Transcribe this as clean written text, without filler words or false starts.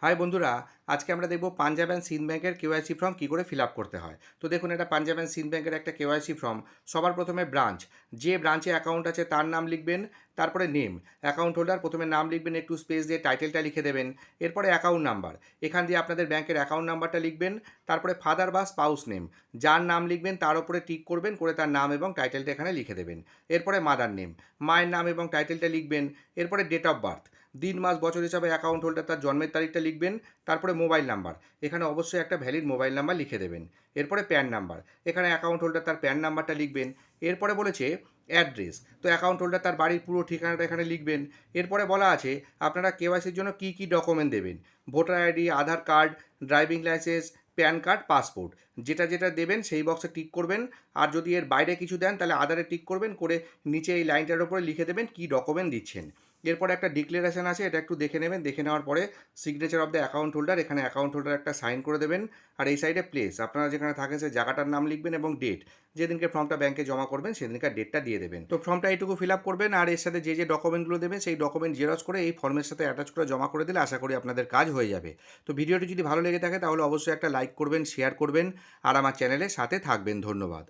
High বন্ধুরা, আজকে আমরা দেখব পাঞ্জাব অ্যান্ড সিন্ধ ব্যাংকের কেওয়াইসি ফর্ম কী করে ফিল আপ করতে হয়। তো দেখুন, এটা পাঞ্জাব অ্যান্ড সিন্ধ ব্যাংকের একটা কেওয়াইসি ফর্ম। সবার প্রথমে ব্রাঞ্চ, যে ব্রাঞ্চে অ্যাকাউন্ট আছে তার নাম লিখবেন। তারপরে নেম, অ্যাকাউন্ট হোল্ডার, প্রথমে নাম লিখবেন, একটু স্পেস দিয়ে টাইটেলটা লিখে দেবেন। এরপরে অ্যাকাউন্ট নাম্বার, এখান দিয়ে আপনাদের ব্যাংকের অ্যাকাউন্ট নাম্বারটা লিখবেন। তারপরে ফাদার বা স্পাউস নেম, যার নাম লিখবেন তার উপরে টিক করবেন, করে তার নাম এবং টাইটেলটা এখানে লিখে দেবেন। এরপরে মাদার নেম, মায়ের নাম এবং টাইটেলটা লিখবেন। এরপরে ডেট অফ বার্থ, দিন মাস বছর হিসাবে অ্যাকাউন্ট হোল্ডার তার জন্মের তারিখটা লিখবেন। তারপরে মোবাইল নাম্বার, এখানে অবশ্যই একটা ভ্যালিড মোবাইল নাম্বার লিখে দেবেন। এরপরে প্যান নাম্বার, এখানে অ্যাকাউন্ট হোল্ডার তার প্যান নাম্বারটা লিখবেন। এরপরে বলেছে অ্যাড্রেস, তো অ্যাকাউন্ট হোল্ডার তার বাড়ির পুরো ঠিকানাটা এখানে লিখবেন। এরপরে বলা আছে আপনারা কেওয়াইসির জন্য কী কী ডকুমেন্ট দেবেন। Voter ID, Aadhaar card, driving licence, PAN card, passport, যেটা যেটা দেবেন সেই বক্সে টিক করবেন। আর যদি এর বাইরে কিছু দেন তাহলে আধারে টিক করবেন, করে নিচে এই লাইনটার উপরে লিখে দেবেন কী ডকুমেন্ট দিচ্ছেন। এরপরে একটা ডিক্লারেশন আছে, এটা একটু দেখে নেবেন। দেখে নেওয়ার পরে signature of the account holder, এখানে অ্যাকাউন্ট হোল্ডার একটা সাইন করে দেবেন। আর এই সাইডে প্লেস, আপনারা যেখানে থাকেন সেই জায়গাটার নাম লিখবেন এবং ডেট, যেদিনকে ফর্মটা ব্যাংকে জমা করবেন সেদিনকার ডেটটা দিয়ে দেবেন। তো ফর্মটা এইটুকু ফিল আপ করবেন, আর এর সাথে যে যে ডকুমেন্টগুলো দেবেন সেই ডকুমেন্ট জেরক্স করে এই ফর্মের সাথে অ্যাটাচ করে জমা করে দিলে আশা করি আপনাদের কাজ হয়ে যাবে। তো ভিডিওটি যদি ভালো লেগে থাকে তাহলে অবশ্যই একটা লাইক করবেন, শেয়ার করবেন আর আমার চ্যানেলের সাথে থাকবেন। ধন্যবাদ।